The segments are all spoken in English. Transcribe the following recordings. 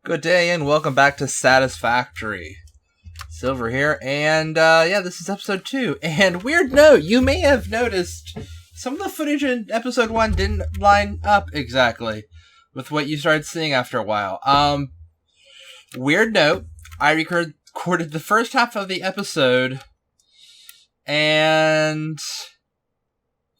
Good day and welcome back to Satisfactory. Silver here, and this is episode 2. And weird note, you may have noticed some of the footage in episode 1 didn't line up exactly with what you started seeing after a while. Weird note, I recorded the first half of the episode and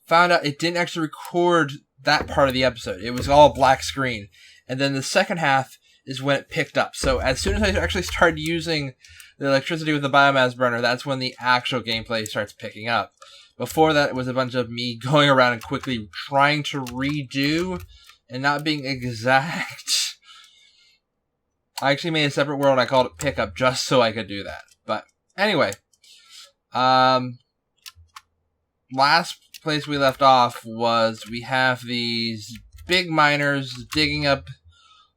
found out it didn't actually record that part of the episode. It was all black screen. And then the second half is when it picked up. So as soon as I actually started using the electricity with the biomass burner, that's when the actual gameplay starts picking up. Before that, it was a bunch of me going around and quickly trying to redo and not being exact. I actually made a separate world and I called it pickup just so I could do that. But anyway, last place we left off was we have these big miners digging up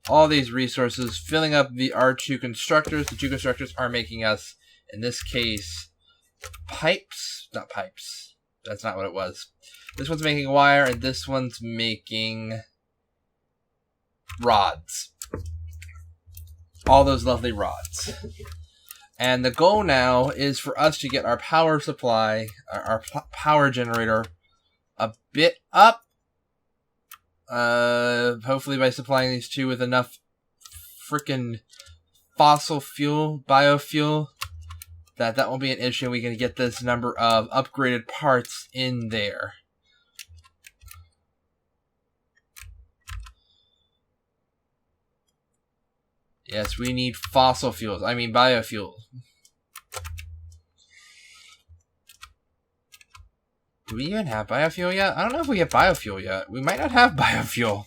all these resources, filling up our two constructors. The two constructors are making us, in this case, pipes. Not pipes. That's not what it was. This one's making wire, and this one's making rods. All those lovely rods. And the goal now is for us to get our power supply, our power generator, a bit up. Hopefully by supplying these two with enough freaking fossil fuel, biofuel, that won't be an issue. We can get this number of upgraded parts in there. Yes, we need fossil fuels. I mean biofuel. Do we even have biofuel yet? I don't know if we have biofuel yet. We might not have biofuel.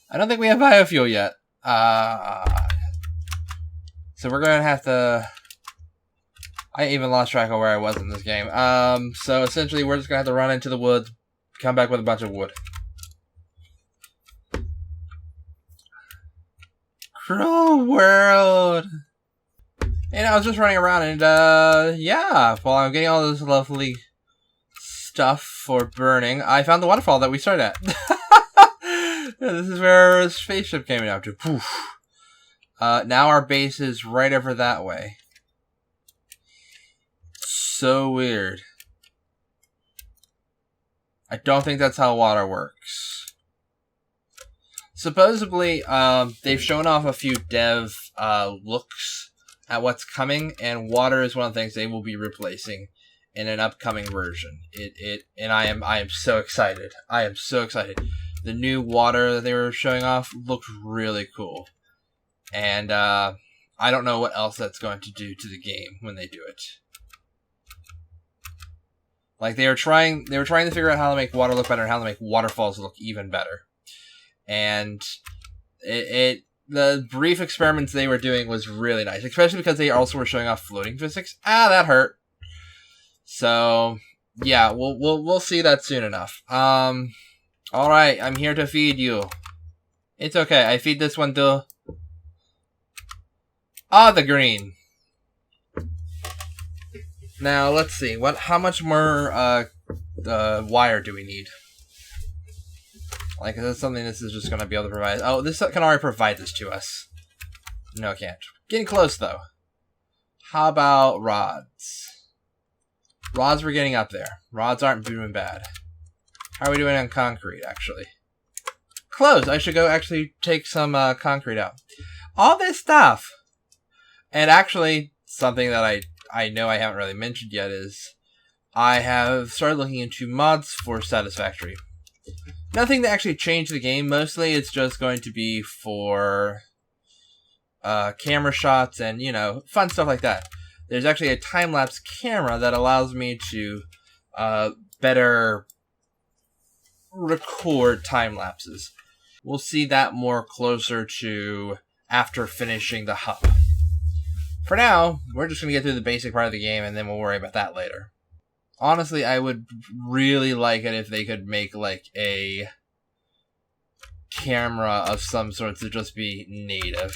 I don't think we have biofuel yet. So we're going to have to... I even lost track of where I was in this game. So essentially we're just going to have to run into the woods, come back with a bunch of wood. Cruel world! And I was just running around and, while I'm getting all this lovely stuff for burning, I found the waterfall that we started at. This is where our spaceship came out to. Poof. Now our base is right over that way. So weird. I don't think that's how water works. Supposedly, they've shown off a few dev looks at what's coming, and water is one of the things they will be replacing in an upcoming version. And I am so excited. I am so excited. The new water that they were showing off looked really cool. And I don't know what else that's going to do to the game when they do it. Like they were trying to figure out how to make water look better and how to make waterfalls look even better. And the brief experiments they were doing was really nice, especially because they also were showing off floating physics. That hurt. So, yeah, we'll see that soon enough. Alright, I'm here to feed you. It's okay, I feed this one too. The green. Now, let's see, how much more, wire do we need? Like, is this something this is just gonna be able to provide? Oh, this can already provide this to us. No, it can't. Getting close, though. How about rods? Rods, we're getting up there. Rods aren't doing bad. How are we doing on concrete, actually? Close! I should go actually take some concrete out. All this stuff! And actually, something that I know I haven't really mentioned yet is I have started looking into mods for Satisfactory. Nothing to actually change the game. Mostly it's just going to be for camera shots and, you know, fun stuff like that. There's actually a time-lapse camera that allows me to better record time-lapses. We'll see that more closer to after finishing the hub. For now, we're just going to get through the basic part of the game and then we'll worry about that later. Honestly, I would really like it if they could make like a camera of some sort to just be native.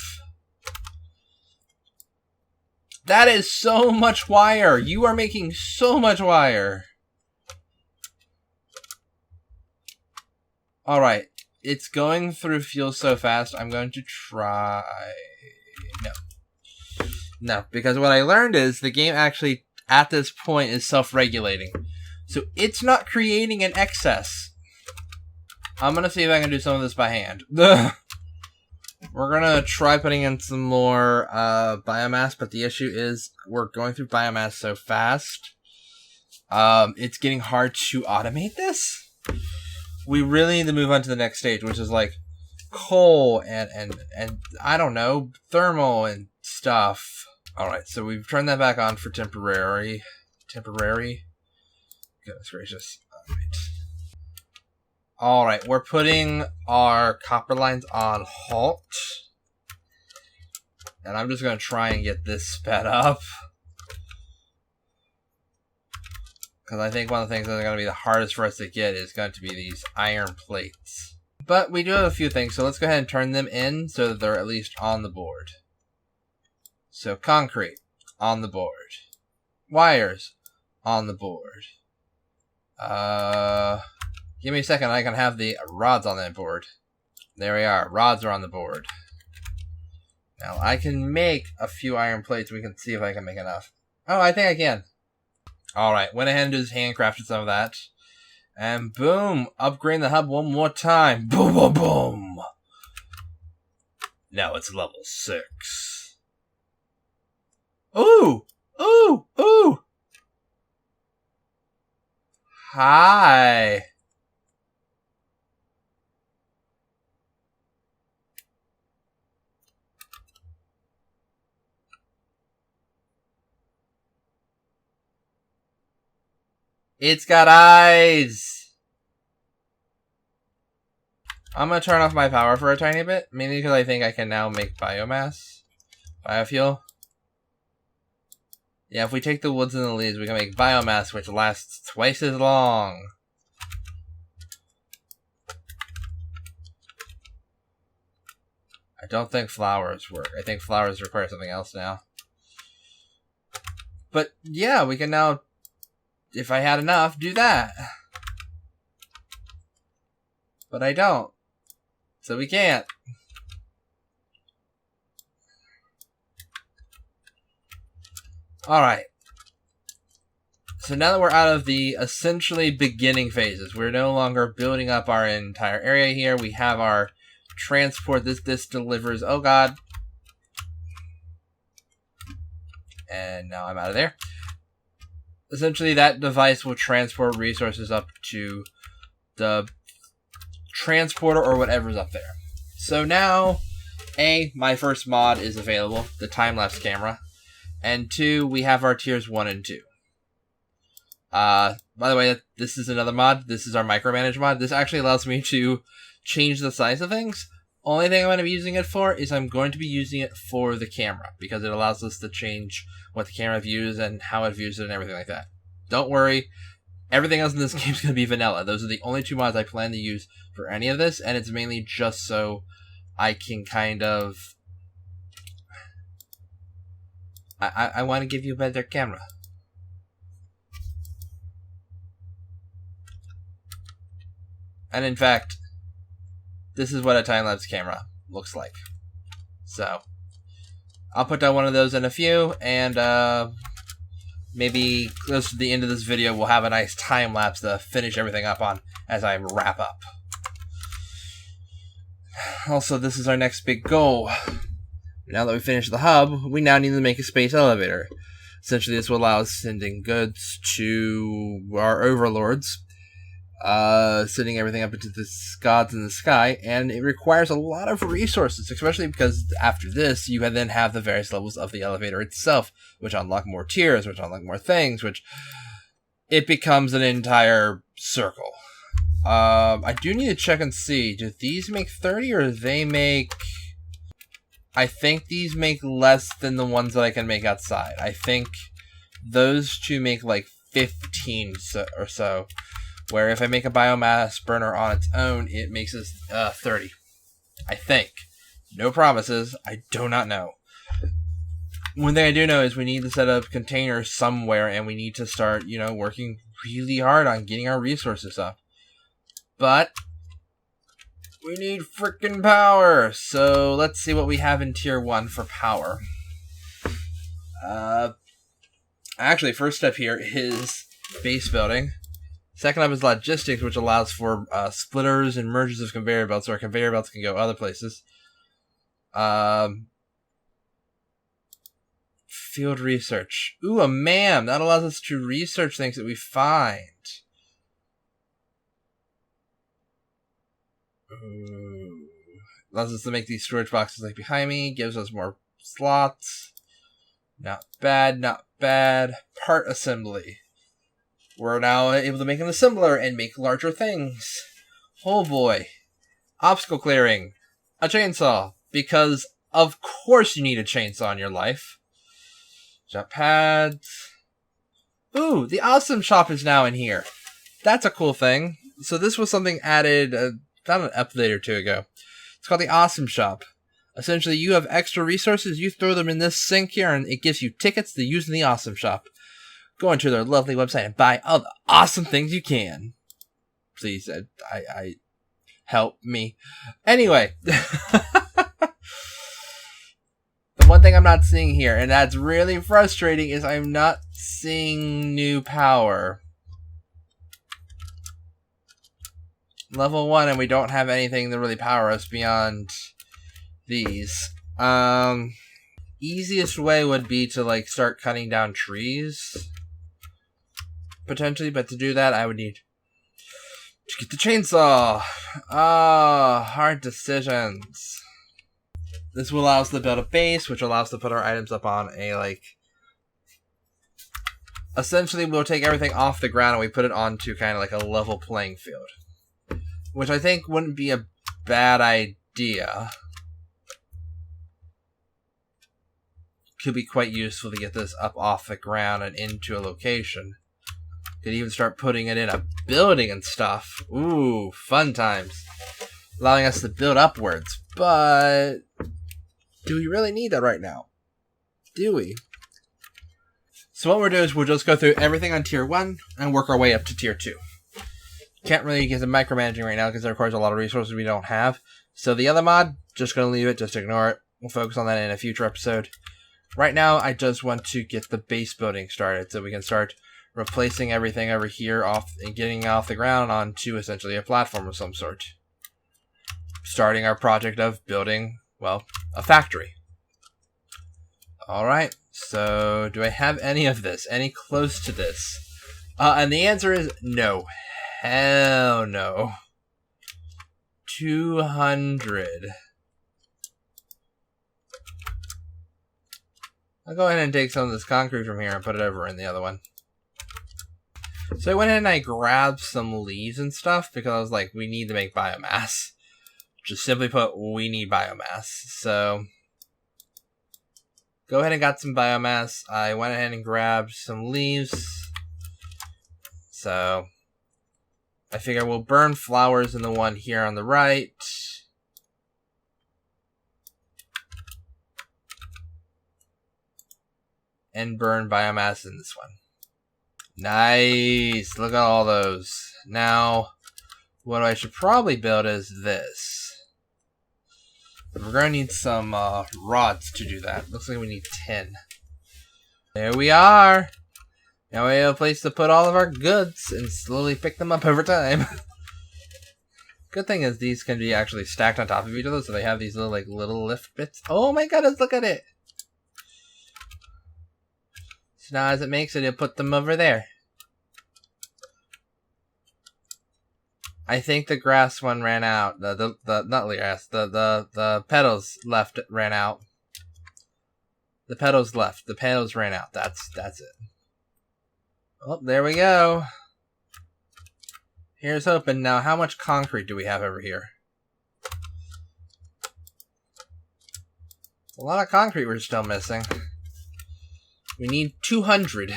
That is so much wire! You are making so much wire! Alright, it's going through fuel so fast, I'm going to try No, because what I learned is the game actually, at this point, is self-regulating. So it's not creating an excess. I'm going to see if I can do some of this by hand. We're going to try putting in some more biomass, but the issue is we're going through biomass so fast. It's getting hard to automate this. We really need to move on to the next stage, which is like coal and I don't know, thermal and stuff. Alright, so we've turned that back on for temporary. Goodness gracious. Alright, we're putting our copper lines on halt. And I'm just going to try and get this sped up. Because I think one of the things that are going to be the hardest for us to get is going to be these iron plates. But we do have a few things, so let's go ahead and turn them in so that they're at least on the board. So concrete, on the board. Wires, on the board. Give me a second, I can have the rods on that board. There we are, rods are on the board. Now I can make a few iron plates, we can see if I can make enough. Oh, I think I can. Alright, went ahead and just handcrafted some of that. And boom, upgrade the hub one more time. Boom, boom, boom. Now it's level 6. Ooh, ooh, ooh. Hi. It's got eyes! I'm gonna turn off my power for a tiny bit, mainly because I think I can now make biomass. Biofuel. Yeah, if we take the woods and the leaves, we can make biomass, which lasts twice as long. I don't think flowers work. I think flowers require something else now. But yeah, we can now, if I had enough, do that. But I don't. So we can't. Alright. So now that we're out of the essentially beginning phases, we're no longer building up our entire area here. We have our transport. This delivers. Oh god. And now I'm out of there. Essentially, that device will transport resources up to the transporter or whatever's up there. So now, A, my first mod is available, the Timelapse camera. And 2, we have our tiers 1 and 2. By the way, this is another mod. This is our micromanage mod. This actually allows me to change the size of things. Only thing I'm going to be using it for is I'm going to be using it for the camera, because it allows us to change what the camera views and how it views it and everything like that. Don't worry, everything else in this game is going to be vanilla. Those are the only 2 mods I plan to use for any of this, and it's mainly just so I can kind of... I want to give you a better camera. And in fact, this is what a time-lapse camera looks like. So, I'll put down one of those in a few, and maybe close to the end of this video, we'll have a nice time-lapse to finish everything up on as I wrap up. Also, this is our next big goal. Now that we finished the hub, we now need to make a space elevator. Essentially, this will allow us sending goods to our overlords, sending everything up into the gods in the sky, and it requires a lot of resources, especially because after this, you then have the various levels of the elevator itself, which unlock more tiers, which unlock more things, which it becomes an entire circle. I do need to check and see, do these make 30 or do they make... I think these make less than the ones that I can make outside. I think those 2 make like 15 or so. Where if I make a biomass burner on its own, it makes us 30. I think. No promises. I do not know. One thing I do know is we need to set up containers somewhere, and we need to start, working really hard on getting our resources up. But we need freaking power. So let's see what we have in tier 1 for power. Actually, first step here is base building. Second up is logistics, which allows for splitters and merges of conveyor belts, so our conveyor belts can go other places. Field research. Ooh, a MAM. That allows us to research things that we find. Ooh. Allows us to make these storage boxes like behind me. Gives us more slots. Not bad, not bad. Part assembly. We're now able to make an assembler and make larger things. Oh boy. Obstacle clearing. A chainsaw. Because of course you need a chainsaw in your life. Jump pads. Ooh, the awesome shop is now in here. That's a cool thing. So this was something added about an update or two ago. It's called the awesome shop. Essentially, you have extra resources, you throw them in this sink here, and it gives you tickets to use in the awesome shop. Go into their lovely website and buy all the awesome things you can. Please, I help me. Anyway. The one thing I'm not seeing here, and that's really frustrating, is I'm not seeing new power. Level 1, and we don't have anything to really power us beyond these. Easiest way would be to like start cutting down trees. Potentially, but to do that I would need to get the chainsaw. Hard decisions. This will allow us to build a base, which allows us to put our items up on a, like... Essentially, we'll take everything off the ground and we put it onto kind of like a level playing field. Which I think wouldn't be a bad idea. Could be quite useful to get this up off the ground and into a location. Could even start putting it in a building and stuff. Ooh, fun times. Allowing us to build upwards. But... do we really need that right now? Do we? So what we'll do is we'll just go through everything on tier 1 and work our way up to tier 2. Can't really get to micromanaging right now because it requires a lot of resources we don't have. So the other mod, just going to leave it, just ignore it. We'll focus on that in a future episode. Right now, I just want to get the base building started so we can start replacing everything over here off and getting off the ground onto essentially a platform of some sort. Starting our project of building, well, a factory. Alright, so do I have any of this? Any close to this? And the answer is no. Hell no. 200. I'll go ahead and take some of this concrete from here and put it over in the other one. So I went ahead and I grabbed some leaves and stuff because I was like, we need to make biomass. Just simply put, we need biomass. So, go ahead and got some biomass. I went ahead and grabbed some leaves. So, I figure we'll burn flowers in the one here on the right. And burn biomass in this one. Nice! Look at all those. Now, what I should probably build is this. We're going to need some rods to do that. Looks like we need 10. There we are! Now we have a place to put all of our goods and slowly pick them up over time. Good thing is these can be actually stacked on top of each other, so they have these little little lift bits. Oh my goodness, look at it! So now as it makes it, you'll put them over there. I think the grass one ran out. Not the grass. The petals left ran out. The petals left. The petals ran out. That's it. Oh, there we go. Here's hoping. Now, how much concrete do we have over here? A lot of concrete we're still missing. We need 200.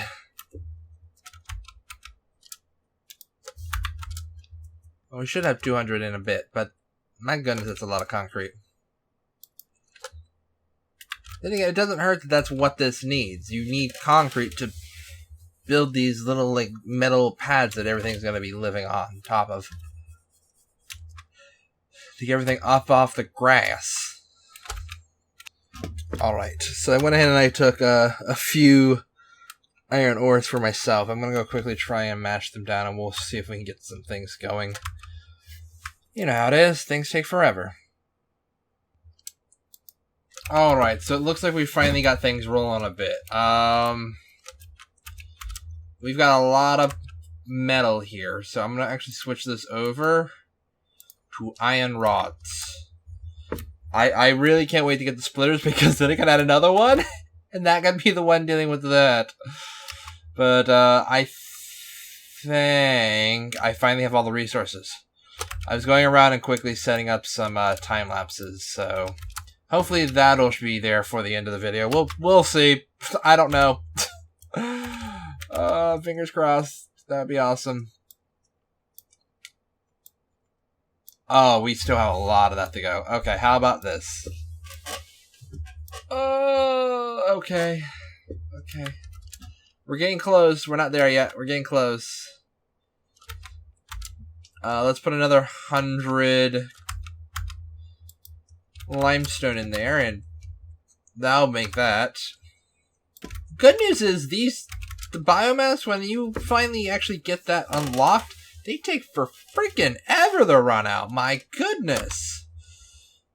Well, we should have 200 in a bit, but my goodness, it's a lot of concrete. Then again, it doesn't hurt that that's what this needs. You need concrete to build these little metal pads that everything's going to be living on top of. To get everything up off the grass. Alright, so I went ahead and I took a few iron ores for myself. I'm going to go quickly try and match them down, and we'll see if we can get some things going. You know how it is. Things take forever. Alright, so it looks like we finally got things rolling a bit. We've got a lot of metal here, so I'm going to actually switch this over to iron rods. I really can't wait to get the splitters, because then I can add another one, and that can be the one dealing with that. But I think I finally have all the resources. I was going around and quickly setting up some time lapses, so hopefully that'll be there for the end of the video. We'll see. I don't know. Fingers crossed. That'd be awesome. Oh, we still have a lot of that to go. Okay, how about this? Okay. Okay. We're getting close. We're not there yet. We're getting close. Let's put another 100 limestone in there, and that'll make that. Good news is the biomass, when you finally actually get that unlocked, they take for freaking ever to run out. My goodness.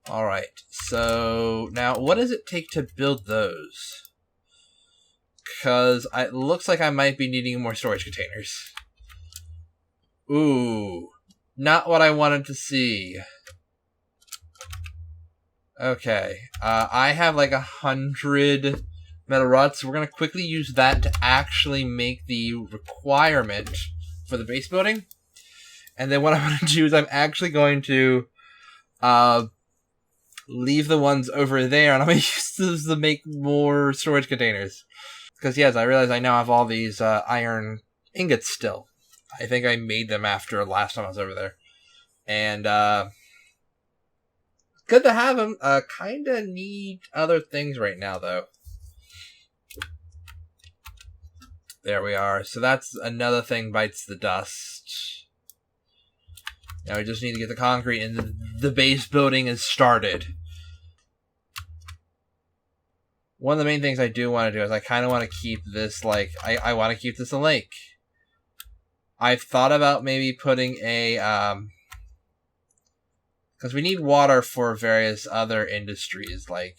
Alright, so now what does it take to build those? Because it looks like I might be needing more storage containers. Ooh, not what I wanted to see. Okay, I have like 100 metal rods, so we're going to quickly use that to actually make the requirement for the base building. And then what I'm going to do is I'm actually going to leave the ones over there, and I'm going to use those to make more storage containers. Because yes, I realize I now have all these iron ingots still. I think I made them after last time I was over there. And good to have them. Kind of need other things right now, though. There we are. So that's another thing bites the dust. Now we just need to get the concrete, and the base building is started. One of the main things I do want to do is I kind of want to keep this, like, I want to keep this a lake. I've thought about maybe putting a, because we need water for various other industries, like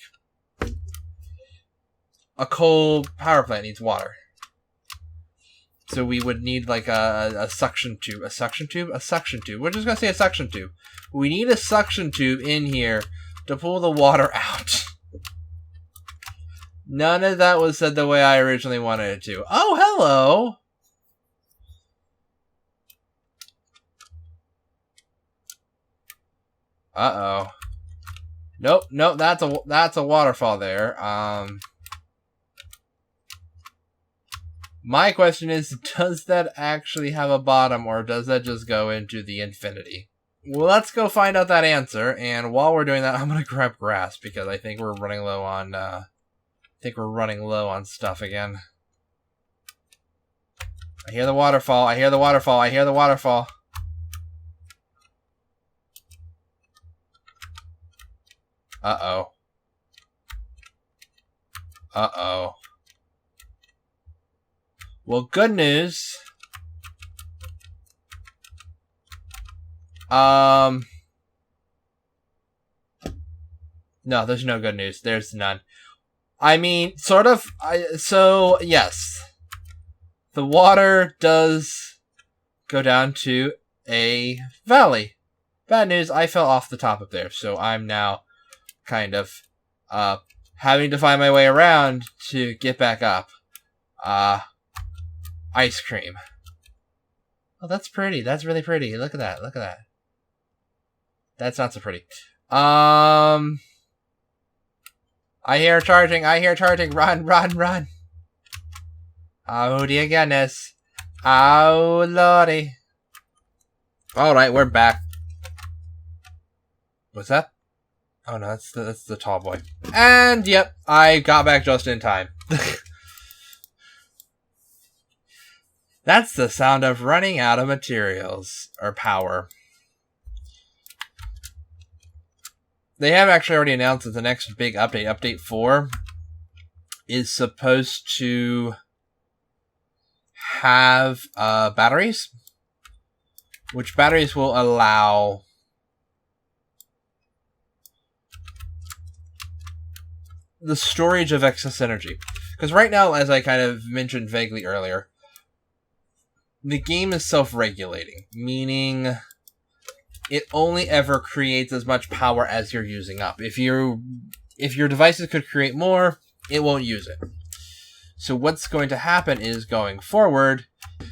a coal power plant needs water. So we would need like a suction tube. A suction tube? A suction tube. We're just going to say a suction tube. We need a suction tube in here to pull the water out. None of that was said the way I originally wanted it to. Oh, hello! Uh-oh. Nope, nope, that's a waterfall there. My question is, does that actually have a bottom, or does that just go into the infinity? Well, let's go find out that answer, and while we're doing that, I'm gonna grab grass, because I think we're running low on, stuff again. I hear the waterfall, I hear the waterfall, I hear the waterfall. Uh-oh. Uh-oh. Well, good news. No, there's no good news. There's none. I mean, sort of. So, yes. The water does go down to a valley. Bad news, I fell off the top of there, so I'm now kind of having to find my way around to get back up. Ice cream. Oh, that's pretty. That's really pretty. Look at that. Look at that. That's not so pretty. I hear charging. I hear charging. Run, run, run. Oh, dear goodness. Oh, lordy. Alright, we're back. What's that? Oh, no, that's the tall boy. And, yep, I got back just in time. That's the sound of running out of materials, or power. they have actually already announced that the next big update, Update 4, is supposed to have batteries, which batteries will allow the storage of excess energy. Because right now, as I kind of mentioned vaguely earlier, the game is self-regulating, meaning it only ever creates as much power as you're using up. If your devices could create more, it won't use it. So what's going to happen is, going forward,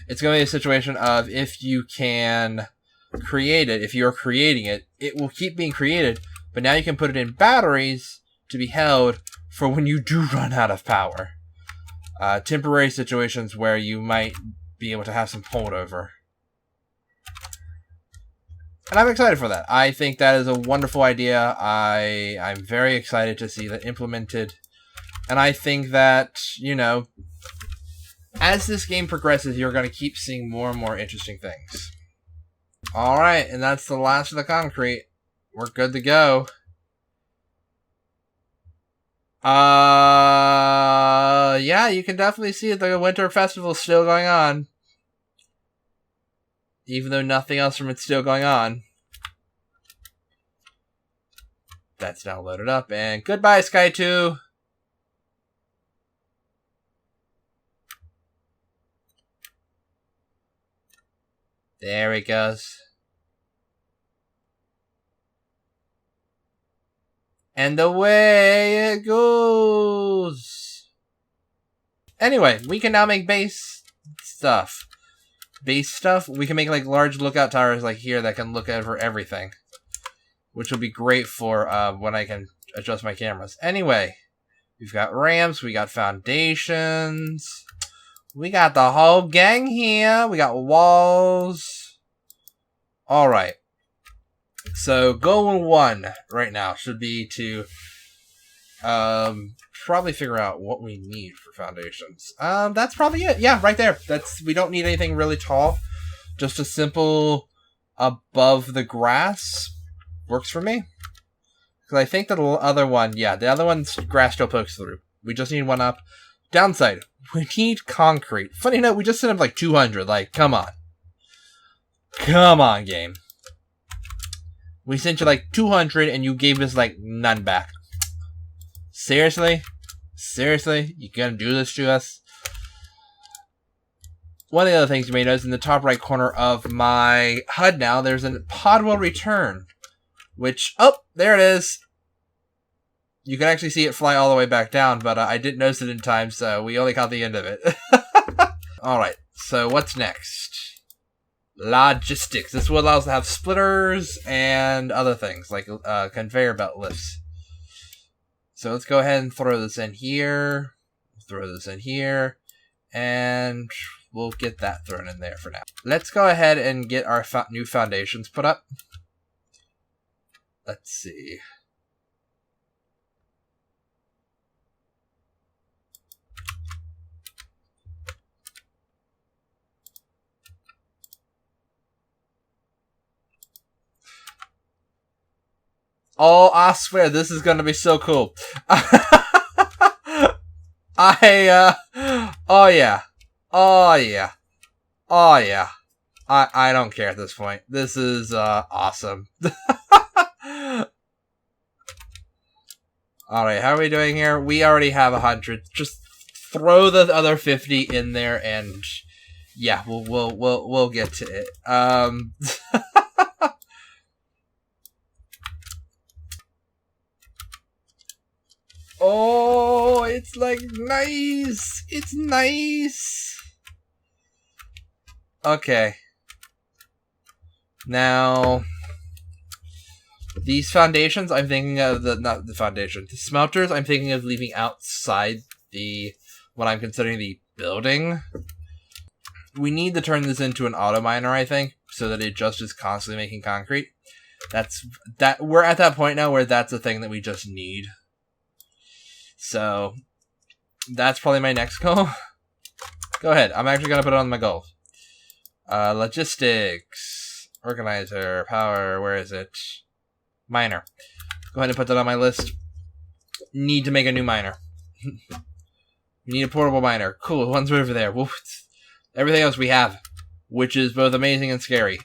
it's going to be a situation of, if you can create it, if you're creating it, it will keep being created, but now you can put it in batteries to be held for when you do run out of power. Temporary situations where you might be able to have some holdover. And I'm excited for that. I think that is a wonderful idea. I'm very excited to see that implemented. And I think that, you know, as this game progresses, you're going to keep seeing more and more interesting things. Alright, and that's the last of the concrete. We're good to go. Yeah, you can definitely see the Winter Festival is still going on. Even though nothing else from it's still going on. That's now loaded up, and goodbye, Sky 2! There he goes. And away it goes! Anyway, we can now make base stuff. Base stuff? We can make like large lookout towers like here that can look over everything. Which will be great for when I can adjust my cameras. Anyway, we've got ramps, we got foundations. We got the whole gang here. We got walls. Alright. So, goal 1 right now should be to probably figure out what we need for foundations. That's probably it. Yeah, right there. We don't need anything really tall. Just a simple above the grass works for me. Because I think that the other one, yeah, the other one's grass still pokes through. We just need one up. Downside, we need concrete. Funny enough, we just sent up like 200. Like, come on. Come on, game. We sent you like 200 and you gave us like none back. Seriously? Seriously? You gonna do this to us? One of the other things you may notice in the top right corner of my HUD now, there's a pod will return. Which, oh, there it is. You can actually see it fly all the way back down, but I didn't notice it in time, so we only caught the end of it. Alright, so what's next? Logistics. This will allow us to have splitters and other things, like conveyor belt lifts. So let's go ahead and throw this in here. Throw this in here. And we'll get that thrown in there for now. Let's go ahead and get our new foundations put up. Let's see. Oh, I swear, this is gonna be so cool. Oh yeah. Oh yeah. Oh yeah. I don't care at this point. This is, awesome. Alright, how are we doing here? We already have 100. Just throw the other 50 in there and, yeah, we'll get to it. Oh, it's like nice. It's nice. Okay. Now, these foundations, I'm thinking of not the foundation. The smelters, I'm thinking of leaving outside what I'm considering the building. We need to turn this into an auto miner, I think, so that it just is constantly making concrete. We're at that point now where that's a thing that we just need. So, that's probably my next goal. Go ahead. I'm actually going to put it on my goal. Logistics. Organizer. Power. Where is it? Miner. Go ahead and put that on my list. Need to make a new miner. Need a portable miner. Cool, the one's over there. Woof. Everything else we have, which is both amazing and scary.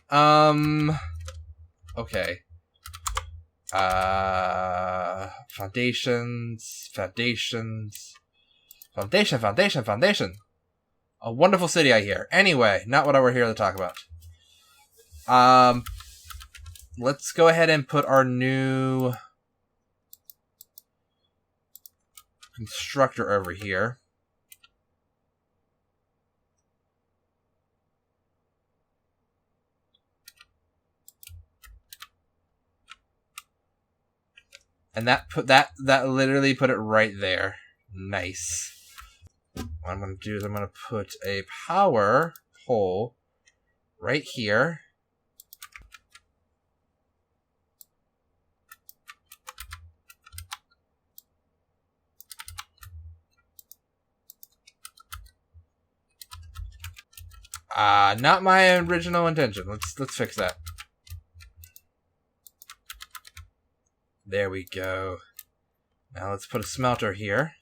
Okay. Foundations. Foundation. A wonderful city, I hear. Anyway, not what we're here to talk about. Let's go ahead and put our new constructor over here. And that literally put it right there. Nice. What I'm going to do is I'm going to put a power pole right here. Not my original intention. Let's fix that. There we go. Now let's put a smelter here.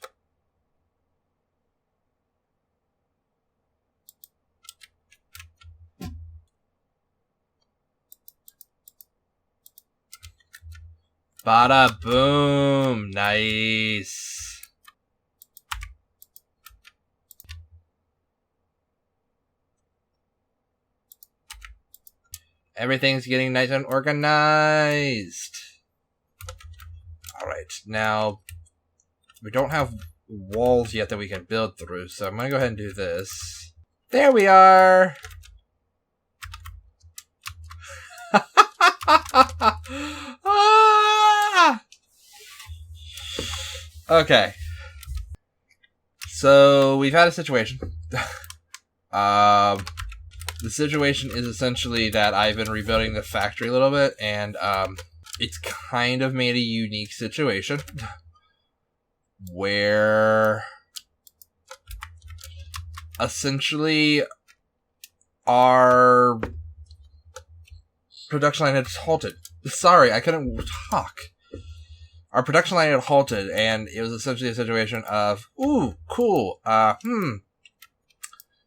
Bada boom. Nice. Everything's getting nice and organized. Alright, now we don't have walls yet that we can build through, so I'm going to go ahead and do this. There we are! Okay. So, we've had a situation. The situation is essentially that I've been rebuilding the factory a little bit, and it's kind of made a unique situation where essentially our production line had halted. Sorry, I couldn't talk. Our production line had halted, and it was essentially a situation of, ooh, cool,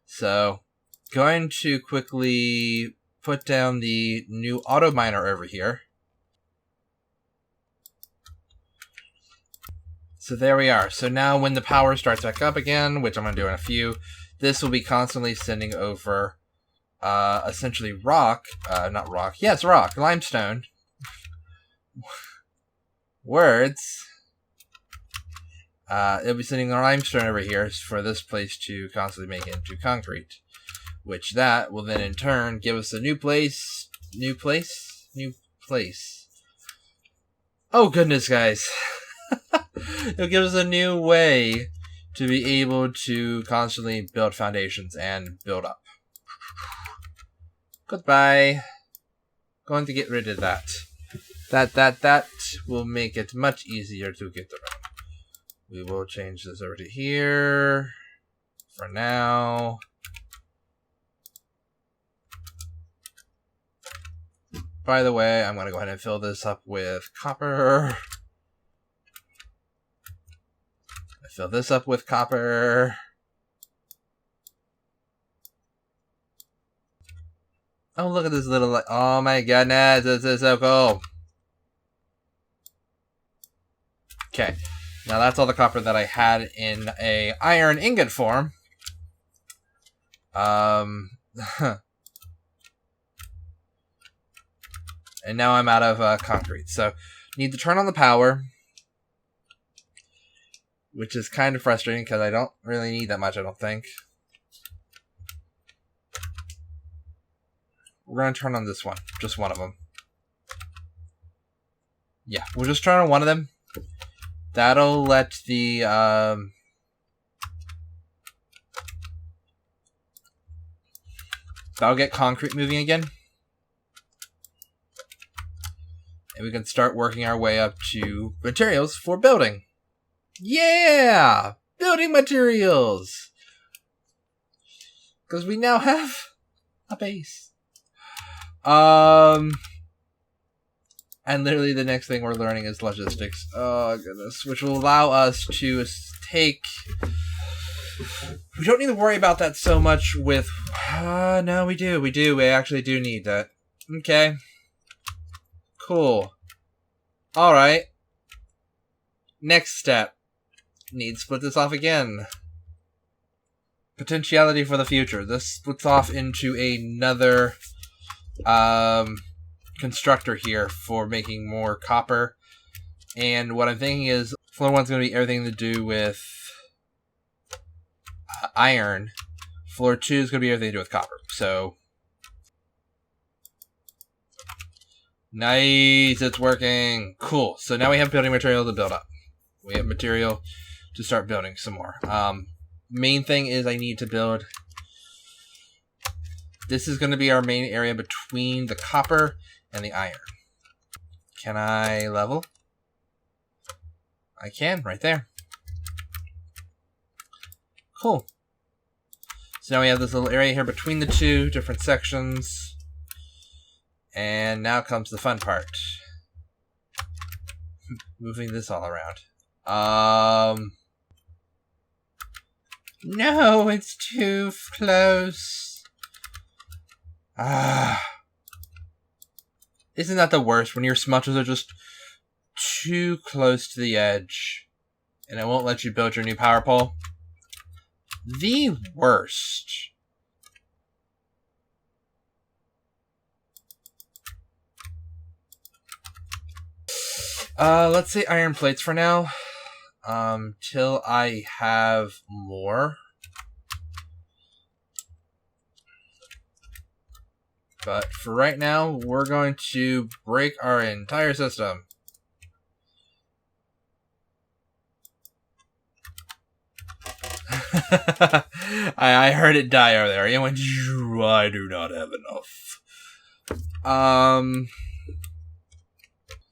So, going to quickly put down the new auto miner over here. So there we are. So now when the power starts back up again, which I'm going to do in a few, this will be constantly sending over essentially rock. Not rock. Yeah, it's rock. Limestone. Words. It'll be sending the limestone over here for this place to constantly make it into concrete. Which that will then in turn give us a new place. Oh goodness, guys. It'll give us a new way to be able to constantly build foundations and build up. Goodbye. Going to get rid of that. That will make it much easier to get around. We will change this over to here for now. By the way, I'm going to go ahead and fill this up with copper. Fill this up with copper. Oh, look at this little... Oh my goodness, this is so cool. Okay, now that's all the copper that I had in a iron ingot form. And now I'm out of concrete. So, need to turn on the power. Which is kind of frustrating because I don't really need that much, I don't think. We're going to turn on this one. Just one of them. Yeah, we'll just turn on one of them. That'll let the... that'll get concrete moving again. And we can start working our way up to materials for building. Yeah! Building materials! Because we now have a base. I And literally the next thing we're learning is logistics. Oh, goodness. Which will allow us to take... We don't need to worry about that so much with... no, we do. We do. We actually do need that. Okay. Cool. Alright. Next step. Need to split this off again. Potentiality for the future. This splits off into another... constructor here for making more copper. And what I'm thinking is floor 1's going to be everything to do with iron. Floor 2 is going to be everything to do with copper. So nice, it's working. Cool. So now we have building material to build up. We have material to start building some more. Main thing is I need to build... This is going to be our main area between the copper and the iron. Can I level? I can, right there. Cool. So now we have this little area here between the two different sections. And now comes the fun part. Moving this all around. No, it's too close. Isn't that the worst when your smudges are just too close to the edge and it won't let you build your new power pole? The worst. Let's say iron plates for now. Till I have more. But for right now, we're going to break our entire system. I heard it die over there. It went, I do not have enough.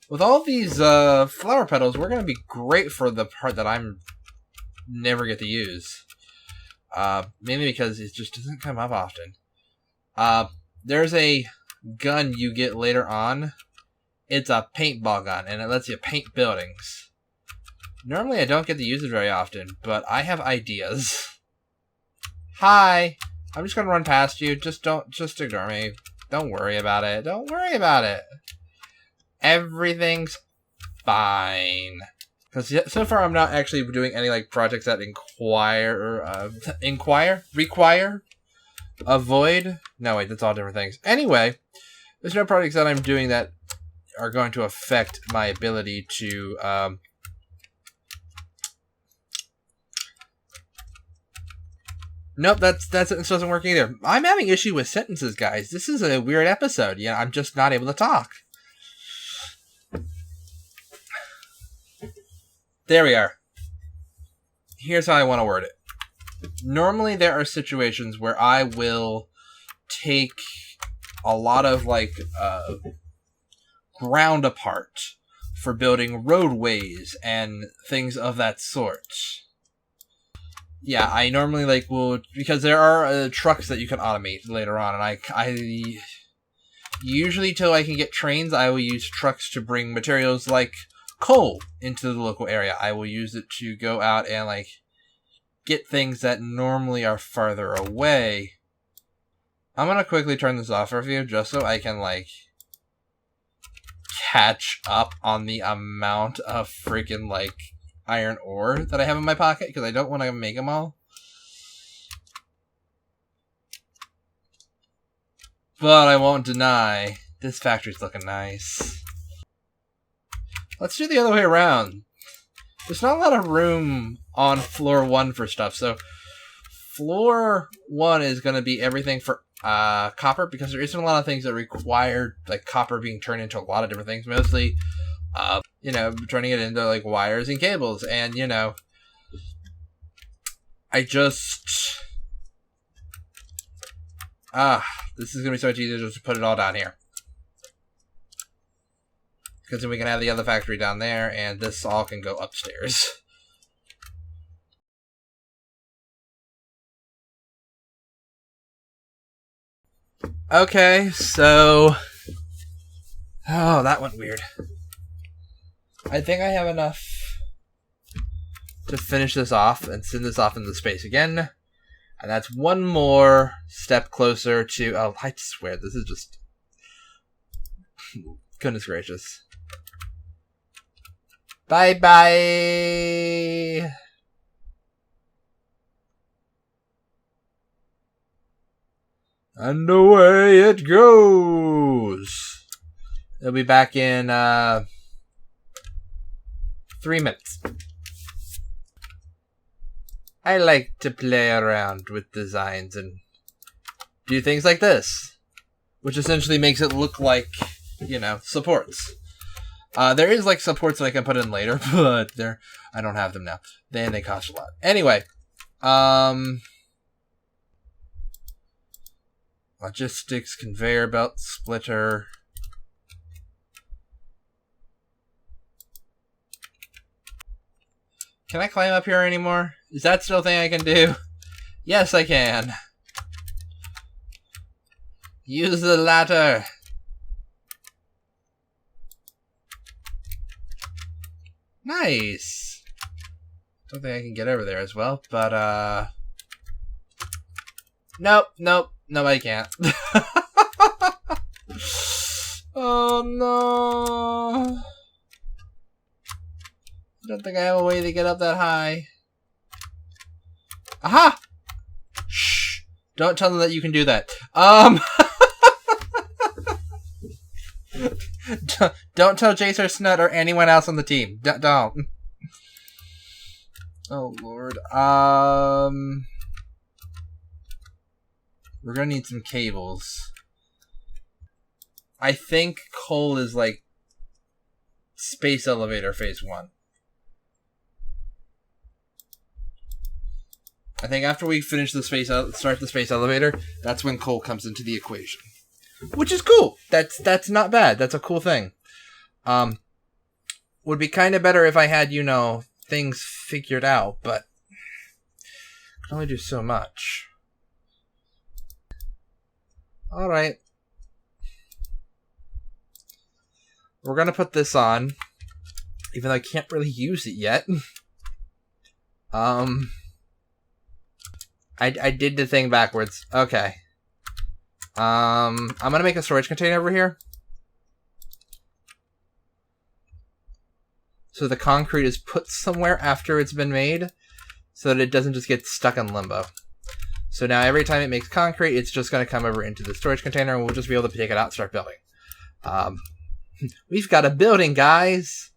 With all these flower petals, we're going to be great for the part that I'm never get to use. Mainly because it just doesn't come up often. There's a gun you get later on. It's a paintball gun, and it lets you paint buildings. Normally, I don't get to use it very often, but I have ideas. Hi! I'm just gonna run past you. Just ignore me. Don't worry about it. Don't worry about it. Everything's fine. Because so far, I'm not actually doing any like projects that require, avoid. No, wait, that's all different things. Anyway, there's no projects that I'm doing that are going to affect my ability to Nope, that sentence doesn't work either. I'm having issue with sentences, guys. This is a weird episode. Yeah, I'm just not able to talk. There we are. Here's how I want to word it. Normally, there are situations where I will take a lot of, like, ground apart for building roadways and things of that sort. Yeah, I normally, like, will... Because there are trucks that you can automate later on, and I usually, till I can get trains, I will use trucks to bring materials like coal into the local area. I will use it to go out and, like, get things that normally are farther away. I'm gonna quickly turn this off for you, just so I can, like, catch up on the amount of freaking, like, iron ore that I have in my pocket, because I don't want to make them all. But I won't deny, this factory's looking nice. Let's do the other way around. There's not a lot of room on floor 1 for stuff, so floor 1 is going to be everything for copper, because there isn't a lot of things that require like copper being turned into a lot of different things, mostly you know, turning it into like wires and cables, and you know, this is going to be so much easier just to put it all down here. Because then we can have the other factory down there, and this all can go upstairs. Okay, so Oh, that went weird. I think I have enough to finish this off and send this off into space again. And that's one more step closer to... Oh, I swear, this is just... Goodness gracious. Bye-bye! And away it goes! It'll be back in 3 minutes. I like to play around with designs and do things like this, which essentially makes it look like, you know, supports. There is like supports that I can put in later, but I don't have them now. They cost a lot. Anyway, logistics, conveyor belt, splitter. Can I climb up here anymore? Is that still a thing I can do? Yes, I can. Use the ladder. Nice. Don't think I can get over there as well, but nope, I can't. Oh no. I don't think I have a way to get up that high. Aha! Shh! Don't tell them that you can do that. Don't tell Jace or Snut or anyone else on the team. Don't. Oh lord. We're gonna need some cables. I think coal is like space elevator phase 1. I think after we finish the start the space elevator, that's when coal comes into the equation, which is cool. That's not bad. That's a cool thing. Would be kind of better if I had, you know, things figured out, but I can only do so much. All right, we're gonna put this on, even though I can't really use it yet. I did the thing backwards. Okay. I'm gonna make a storage container over here. So the concrete is put somewhere after it's been made, so that it doesn't just get stuck in limbo. So now every time it makes concrete, it's just gonna come over into the storage container, and we'll just be able to take it out and start building. We've got a building, guys!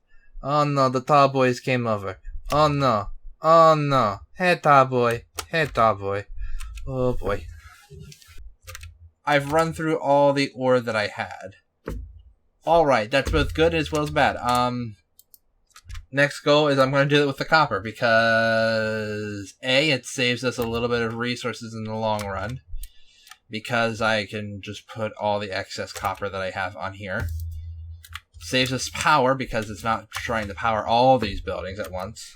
Oh no, the tall boys came over. Oh no. Oh no. Hey, tall boy. Hey, tall boy. Oh boy. I've run through all the ore that I had. Alright, that's both good as well as bad. Next goal is I'm going to do it with the copper because A, it saves us a little bit of resources in the long run because I can just put all the excess copper that I have on here. Saves us power because it's not trying to power all these buildings at once.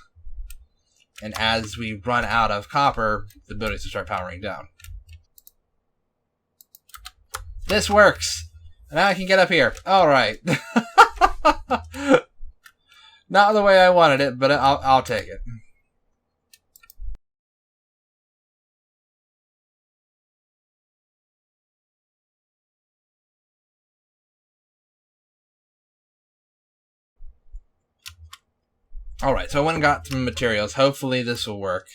And as we run out of copper, the buildings will start powering down. This works! Now I can get up here. Alright. Not the way I wanted it, but I'll take it. Alright, so I went and got some materials. Hopefully this will work.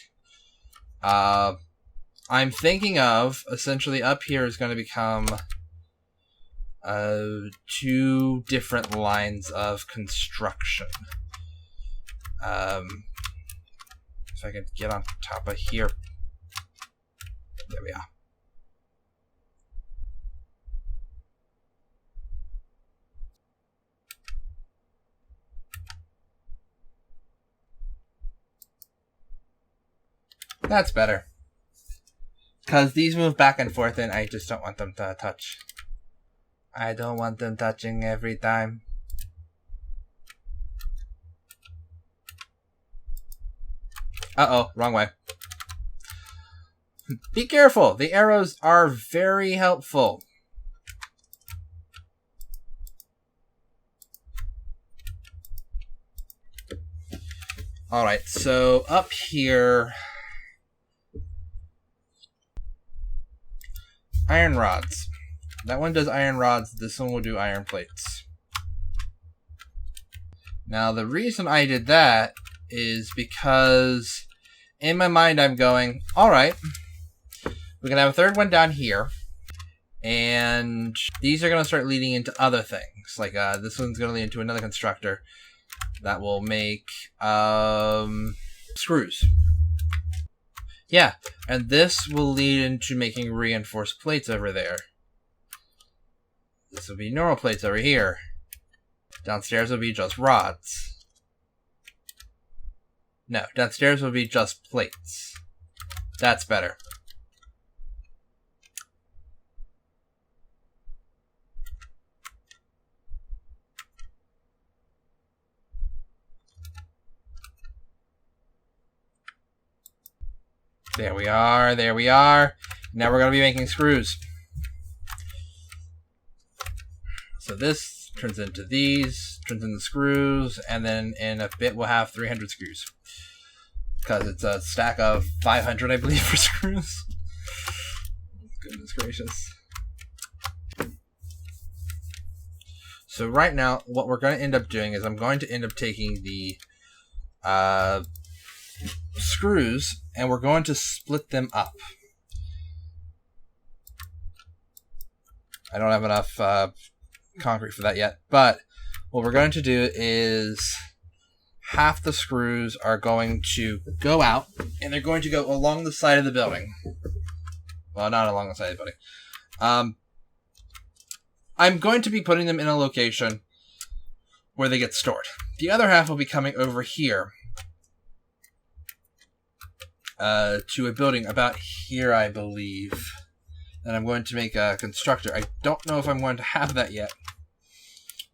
I'm thinking of, essentially up here is going to become 2 different lines of construction. If I could get on top of here. There we are. That's better. Because these move back and forth and I just don't want them to touch. I don't want them touching every time. Uh-oh, wrong way. Be careful! The arrows are very helpful. Alright, so up here, iron rods. That one does iron rods, this one will do iron plates. Now the reason I did that is because in my mind I'm going, alright, we're going to have a third one down here, and these are going to start leading into other things. Like this one's going to lead into another constructor that will make screws. Yeah, and this will lead into making reinforced plates over there. This will be normal plates over here. Downstairs will be just rods. No, downstairs will be just plates. That's better. There we are, there we are. Now we're going to be making screws. So this turns into these, turns into screws, and then in a bit we'll have 300 screws. Because it's a stack of 500, I believe, for screws. Goodness gracious. So right now, what we're going to end up doing is I'm going to end up taking the screws, and we're going to split them up. I don't have enough concrete for that yet, but what we're going to do is half the screws are going to go out, and they're going to go along the side of the building. Well, not along the side of the building. I'm going to be putting them in a location where they get stored. The other half will be coming over here to a building about here, I believe. And I'm going to make a constructor. I don't know if I'm going to have that yet,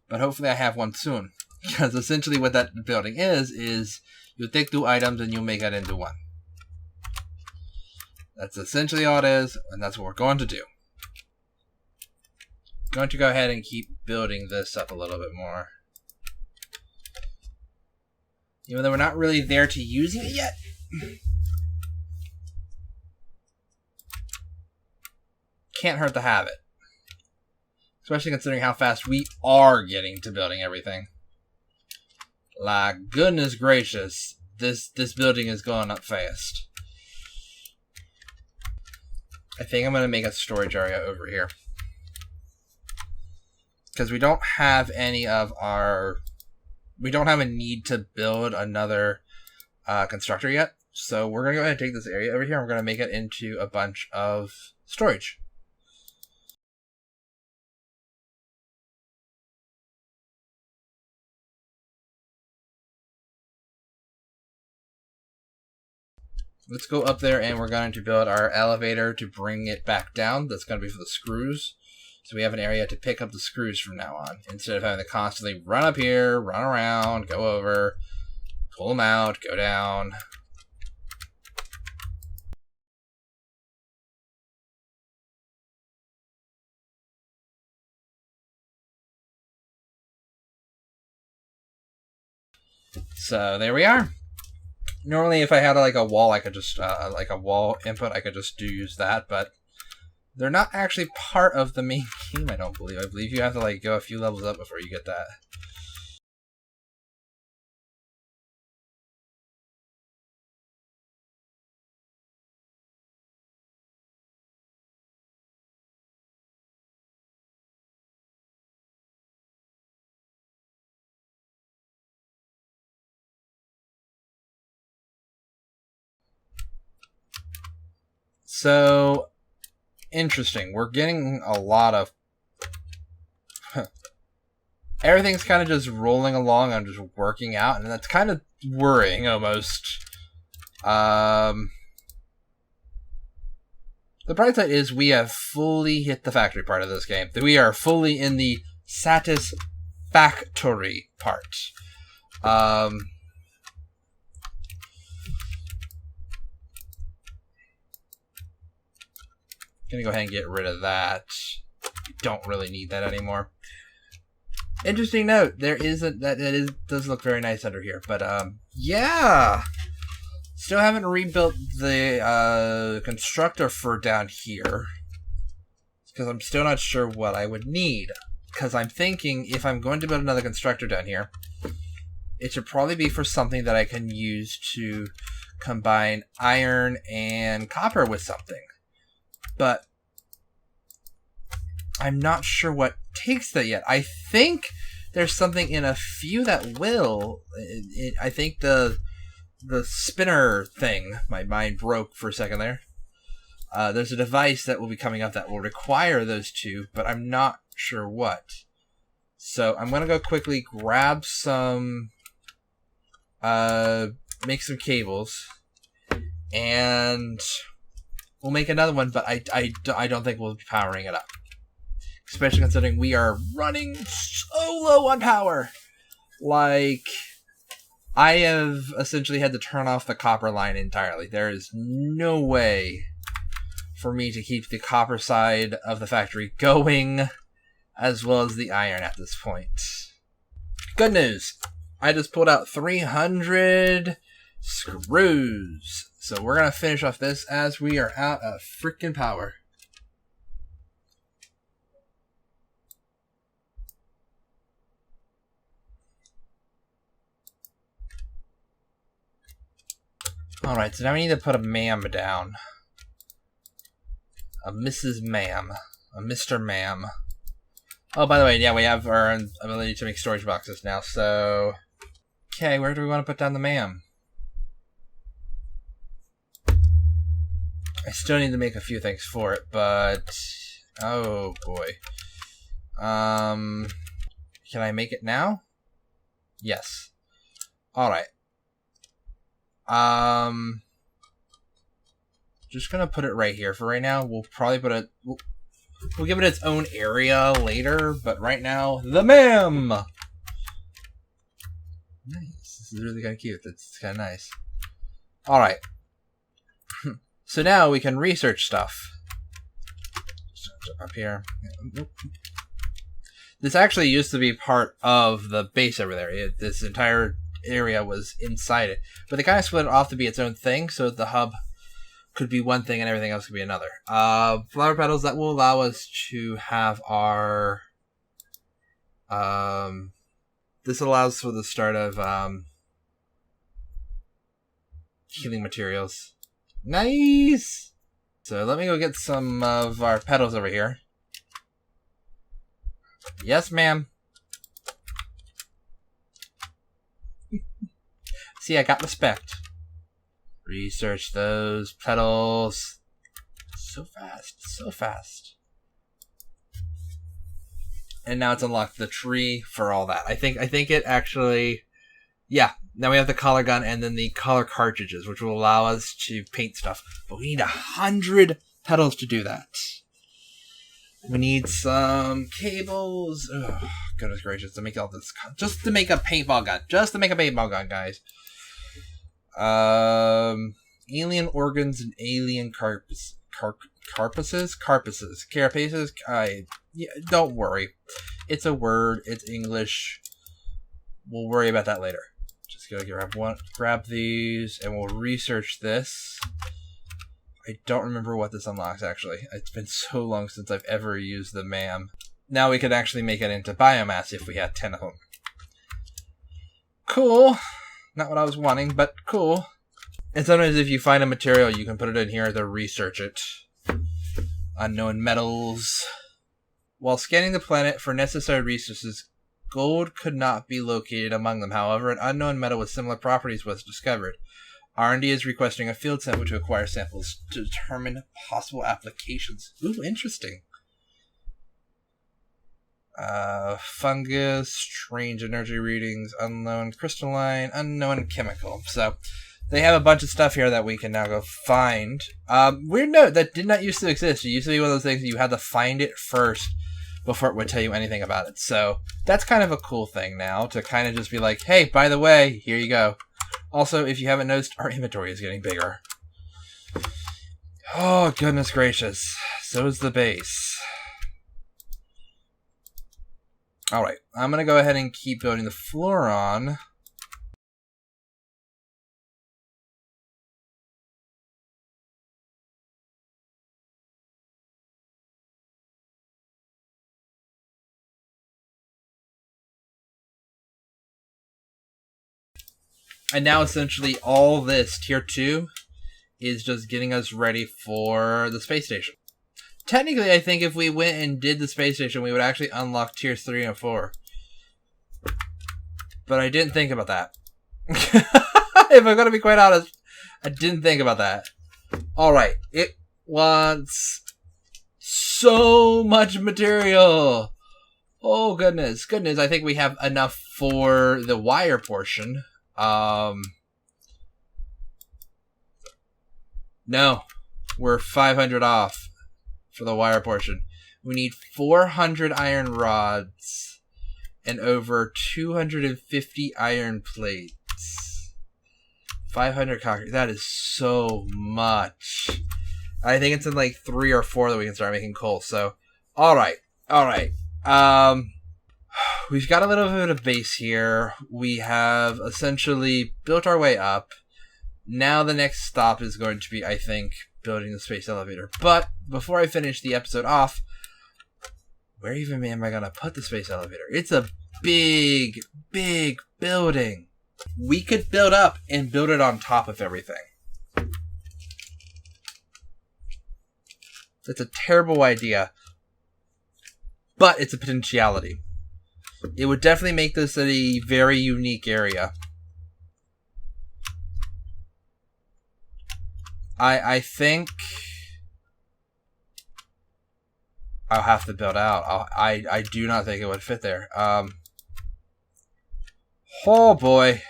but hopefully I have one soon. Because essentially what that building is you take two items and you make it into one. That's essentially all it is, and that's what we're going to do. Going to go ahead and keep building this up a little bit more. Even though we're not really there to using it yet. Can't hurt to have it. Especially considering how fast we are getting to building everything. Like, goodness gracious, this building is going up fast. I think I'm going to make a storage area over here. Because we don't have any of our... We don't have a need to build another constructor yet. So we're going to go ahead and take this area over here and we're going to make it into a bunch of storage. Let's go up there and we're going to build our elevator to bring it back down. That's going to be for the screws. So we have an area to pick up the screws from now on. Instead of having to constantly run up here, run around, go over, pull them out, go down. So there we are. Normally, if I had like a wall, I could just like a wall input, I could just use that, but they're not actually part of the main game. I don't believe. I believe you have to like go a few levels up before you get that. So, interesting. We're getting a lot of... Everything's kind of just rolling along and just working out, and that's kind of worrying, almost. The bright side is we have fully hit the factory part of this game. We are fully in the Satisfactory part. Gonna go ahead and get rid of that. We don't really need that anymore. Interesting note. There isn't does look very nice under here, but yeah. Still haven't rebuilt the constructor for down here because I'm still not sure what I would need. Because I'm thinking if I'm going to build another constructor down here, it should probably be for something that I can use to combine iron and copper with something. But I'm not sure what takes that yet. I think there's something in a few that will. I think the spinner thing, my mind broke for a second there. There's a device that will be coming up that will require those two, but I'm not sure what. So I'm going to go quickly grab some, make some cables, and we'll make another one, but I don't think we'll be powering it up. Especially considering we are running so low on power. Like, I have essentially had to turn off the copper line entirely. There is no way for me to keep the copper side of the factory going, as well as the iron at this point. Good news. I just pulled out 300 screws. So we're going to finish off this as we are out of freaking power. Alright, so now we need to put a ma'am down. A Mrs. Ma'am. A Mr. Ma'am. Oh, by the way, yeah, we have our ability to make storage boxes now, so... Okay, where do we want to put down the ma'am? I still need to make a few things for it, but... Oh, boy. Can I make it now? Yes. Alright. Just gonna put it right here for right now. We'll probably put it... We'll give it its own area later, but right now, the ma'am! Nice. This is really kind of cute. That's kind of nice. Alright. So now we can research stuff. Just jump up here. This actually used to be part of the base over there. This entire area was inside it. But they kind of split it off to be its own thing, so the hub could be one thing and everything else could be another. Flower petals that will allow us to have our... this allows for the start of healing materials. Nice! So let me go get some of our petals over here. Yes, ma'am. See, I got respect. Research those petals. So fast, so fast. And now it's unlocked the tree for all that. I think it actually... Yeah, now we have the color gun and then the color cartridges, which will allow us to paint stuff. But we need 100 petals to do that. We need some cables. Oh, goodness gracious, to make all this... Just to make a paintball gun. Just to make a paintball gun, guys. Alien organs and alien carapaces. Yeah, don't worry. It's a word. It's English. We'll worry about that later. Just gonna grab these, and we'll research this. I don't remember what this unlocks, actually. It's been so long since I've ever used the ma'am. Now we could actually make it into biomass if we had 10 of them. Cool. Not what I was wanting, but cool. And sometimes if you find a material, you can put it in here to research it. Unknown metals. While scanning the planet for necessary resources, gold could not be located among them. However, an unknown metal with similar properties was discovered. R&D is requesting a field sample to acquire samples to determine possible applications. Ooh, interesting. Fungus, strange energy readings, unknown crystalline, unknown chemical. So, they have a bunch of stuff here that we can now go find. Weird note, that did not used to exist. It used to be one of those things that you had to find it first before it would tell you anything about it. So, that's kind of a cool thing now, to kind of just be like, hey, by the way, here you go. Also, if you haven't noticed, our inventory is getting bigger. Oh, goodness gracious. So is the base. Alright, I'm going to go ahead and keep building the floor on. And now essentially all this tier 2 is just getting us ready for the space station. Technically, I think if we went and did the space station, we would actually unlock tiers 3 and 4. But I didn't think about that. If I'm going to be quite honest, I didn't think about that. Alright, it wants so much material. Oh, goodness. Goodness, I think we have enough for the wire portion. No, we're 500 off for the wire portion. We need 400 iron rods and over 250 iron plates. 500 concrete. That is so much. I think it's in like 3 or 4 that we can start making coal. So, all right. We've got a little bit of base here. We have essentially built our way up. Now the next stop is going to be, I think, building the space elevator. But before I finish the episode off, where even am I going to put the space elevator? It's a big, big building. We could build up and build it on top of everything. That's a terrible idea, but it's a potentiality. It would definitely make this a very unique area. I think I'll have to build out. I do not think it would fit there. Oh boy.